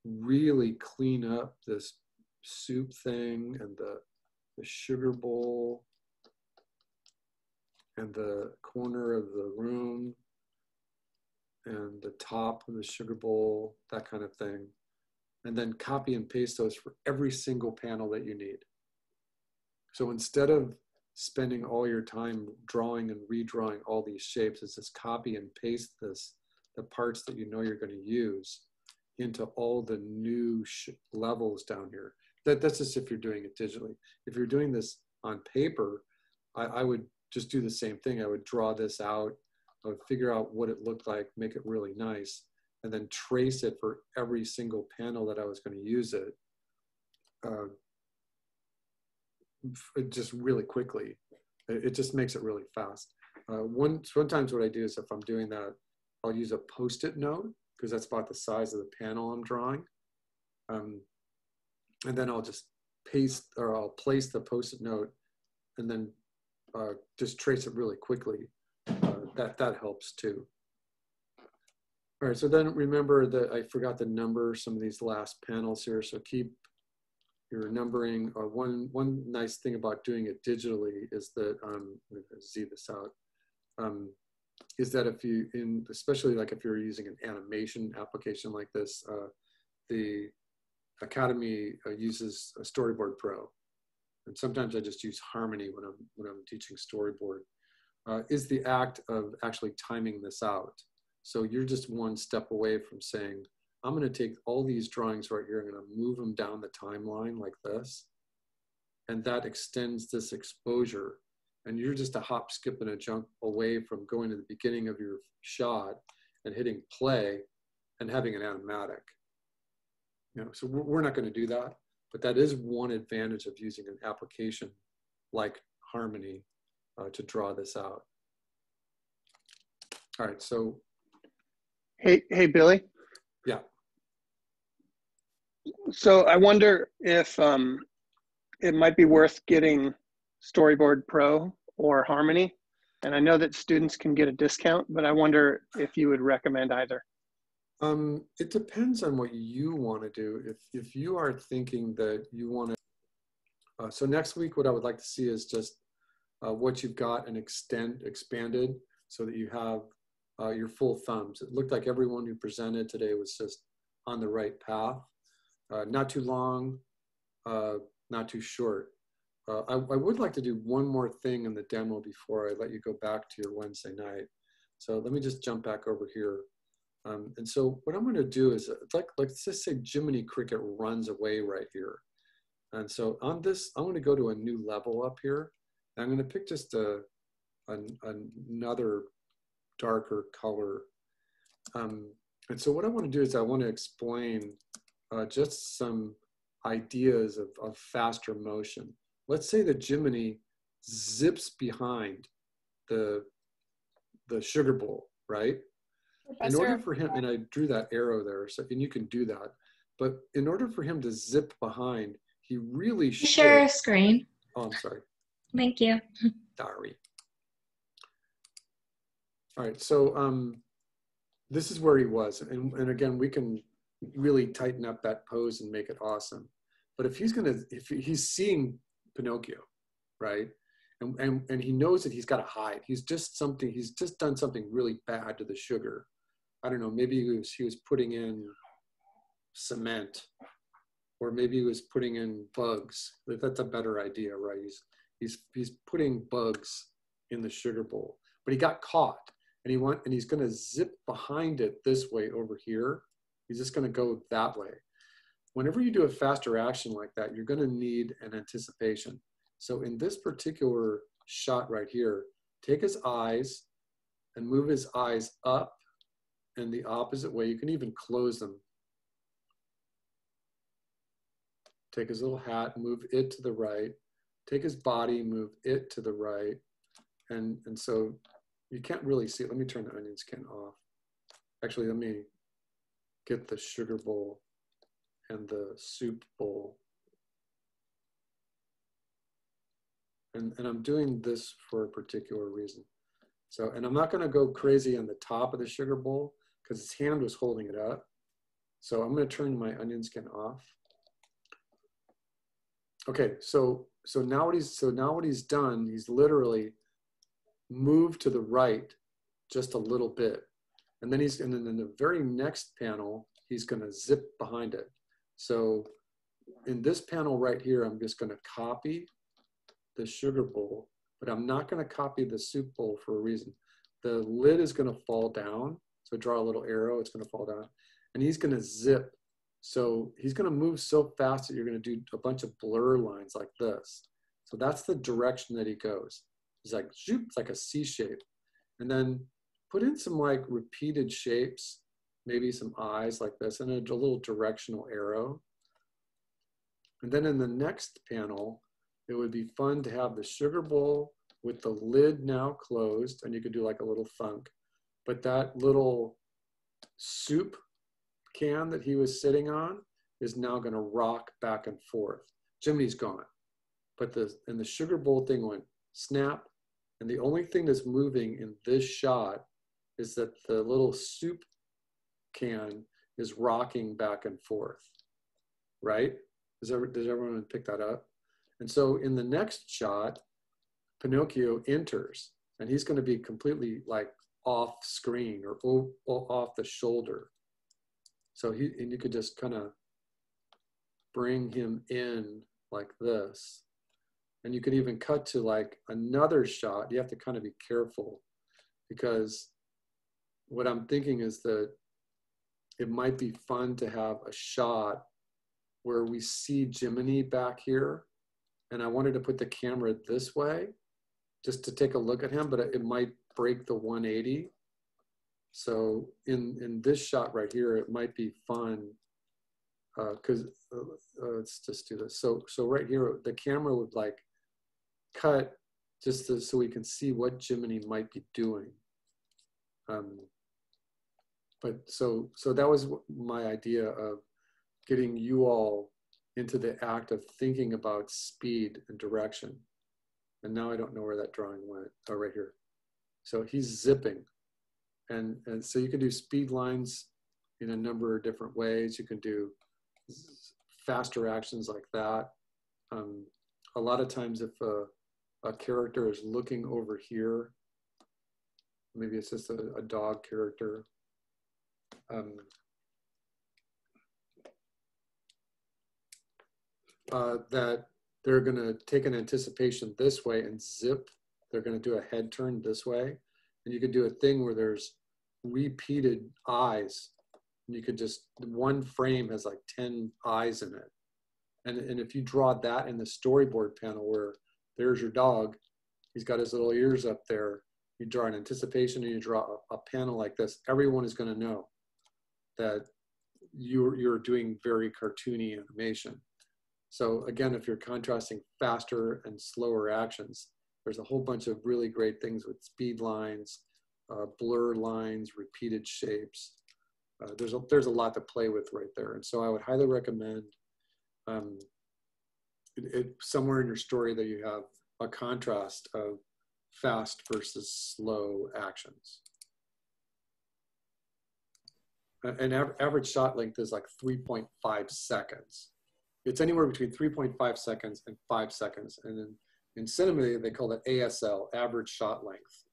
really clean up this soup thing and the sugar bowl and the corner of the room and the top of the sugar bowl, that kind of thing. And then copy and paste those for every single panel that you need. So instead of spending all your time drawing and redrawing all these shapes, it's just copy and paste the parts that you know you're going to use into all the new levels down here. That's just if you're doing it digitally. If you're doing this on paper, I would just do the same thing. I would draw this out. I would figure out what it looked like, make it really nice, and then trace it for every single panel that I was going to use it. Just really quickly. It just makes it really fast. Sometimes what I do is if I'm doing that, I'll use a Post-it note because that's about the size of the panel I'm drawing. And then I'll just paste, or I'll place the Post-it note and then just trace it really quickly. That helps too. All right, so then remember that I forgot to number some of these last panels here. So keep your numbering. One nice thing about doing it digitally is that, I'm going to Z this out, is that if you, especially like if you're using an animation application like this, the Academy uses a Storyboard Pro. And sometimes I just use Harmony when I'm teaching Storyboard, is the act of actually timing this out. So you're just one step away from saying, I'm going to take all these drawings right here, I'm going to move them down the timeline like this. And that extends this exposure. And you're just a hop, skip, and a jump away from going to the beginning of your shot and hitting play and having an animatic. You know, so we're not going to do that, but that is one advantage of using an application like Harmony to draw this out. All right, so. Hey, Billy. Yeah. So I wonder if it might be worth getting Storyboard Pro or Harmony. And I know that students can get a discount, but I wonder if you would recommend either. It depends on what you want to do. If you are thinking that you want to, so next week, what I would like to see is just what you've got and expanded so that you have your full thumbs. It looked like everyone who presented today was just on the right path. Not too long, not too short. I would like to do one more thing in the demo before I let you go back to your Wednesday night. So let me just jump back over here. And so what I'm going to do is, let's just say Jiminy Cricket runs away right here. And so on this, I'm going to go to a new level up here. And I'm going to pick just another darker color. And so what I want to do is I want to explain just some ideas of faster motion. Let's say that Jiminy zips behind the sugar bowl, right? Professor, in order for him, and I drew that arrow there, so and you can do that, but in order for him to zip behind, he really should. share screen. Oh, I'm sorry. Thank you. Sorry. All right, so this is where he was, and again, we can really tighten up that pose and make it awesome. But if he's seeing Pinocchio, right, and he knows that he's got to hide. He's just done something really bad to the sugar. I don't know, maybe he was putting in cement, or maybe he was putting in bugs. That's a better idea, right? He's putting bugs in the sugar bowl, but he got caught, and he's going to zip behind it this way over here. He's just going to go that way. Whenever you do a faster action like that, you're going to need an anticipation. So in this particular shot right here, take his eyes and move his eyes up and the opposite way. You can even close them. Take his little hat, move it to the right. Take his body, move it to the right. And so you can't really see it. Let me turn the onion skin off. Actually, let me get the sugar bowl and the soup bowl. And I'm doing this for a particular reason. So, and I'm not going to go crazy on the top of the sugar bowl because his hand was holding it up. So I'm going to turn my onion skin off. Okay, so now what he's done, he's literally moved to the right just a little bit, and then in the very next panel, he's going to zip behind it. So in this panel right here, I'm just going to copy the sugar bowl, but I'm not going to copy the soup bowl for a reason. The lid is going to fall down. So draw a little arrow, it's going to fall down, and he's going to zip. So he's going to move so fast that you're going to do a bunch of blur lines like this. So that's the direction that he goes. He's like, zoop, it's like a C shape. And then put in some like repeated shapes, maybe some eyes like this, and a little directional arrow. And then in the next panel, it would be fun to have the sugar bowl with the lid now closed, and you could do like a little thunk. But that little soup can that he was sitting on is now going to rock back and forth. Jiminy's gone, but the sugar bowl thing went snap, and the only thing that's moving in this shot is that the little soup can is rocking back and forth, right? Does everyone pick that up? And so in the next shot, Pinocchio enters, and he's going to be completely like off screen or off the shoulder. So and you could just kind of bring him in like this. And you could even cut to like another shot. You have to kind of be careful, because what I'm thinking is that it might be fun to have a shot where we see Jiminy back here. And I wanted to put the camera this way just to take a look at him, but it might break the 180. So in this shot right here, it might be fun because let's just do this. So right here, the camera would like cut just so we can see what Jiminy might be doing. But so that was my idea of getting you all into the act of thinking about speed and direction. And now I don't know where that drawing went. Oh, right here. So he's zipping. And so you can do speed lines in a number of different ways. You can do faster actions like that. A lot of times if a character is looking over here, maybe it's just a dog character. that they're going to take an anticipation this way and zip. They're going to do a head turn this way. And you could do a thing where there's repeated eyes. And you could just, one frame has like 10 eyes in it. And if you draw that in the storyboard panel where there's your dog, he's got his little ears up there, you draw an anticipation and you draw a panel like this, everyone is going to know that you're doing very cartoony animation. So again, if you're contrasting faster and slower actions, there's a whole bunch of really great things with speed lines, blur lines, repeated shapes. There's a lot to play with right there. And so I would highly recommend somewhere in your story that you have a contrast of fast versus slow actions. An average shot length is like 3.5 seconds. It's anywhere between 3.5 seconds and 5 seconds. And in cinema, they call it ASL, average shot length.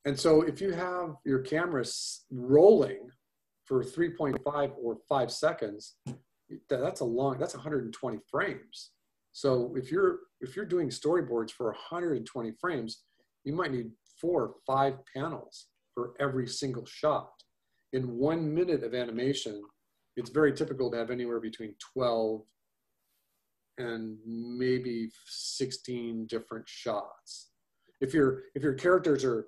And so if you have your camera rolling for 3.5 or 5 seconds, that's 120 frames. So if you're doing storyboards for 120 frames, you might need 4 or 5 panels for every single shot. In 1 minute of animation, it's very typical to have anywhere between 12 and maybe 16 different shots. If your characters are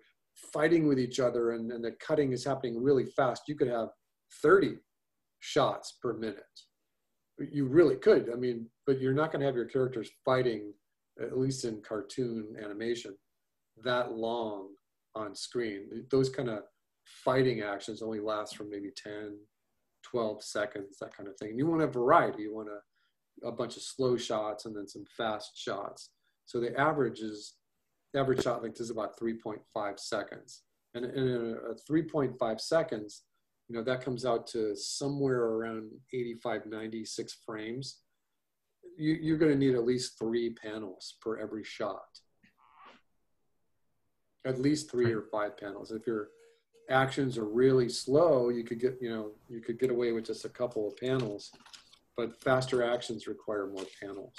fighting with each other and the cutting is happening really fast, you could have 30 shots per minute. You really could. I mean, but you're not going to have your characters fighting, at least in cartoon animation, that long on screen. Those kind of fighting actions only last for maybe 10, 12 seconds, that kind of thing. And you want a variety. You want a bunch of slow shots and then some fast shots. So the average shot length is about 3.5 seconds. And in a 3.5 seconds, you know, that comes out to somewhere around 85, 96 frames. You're going to need at least 3 panels per every shot. At least 3 or 5 panels. If your actions are really slow, you could get away with just a couple of panels, but faster actions require more panels.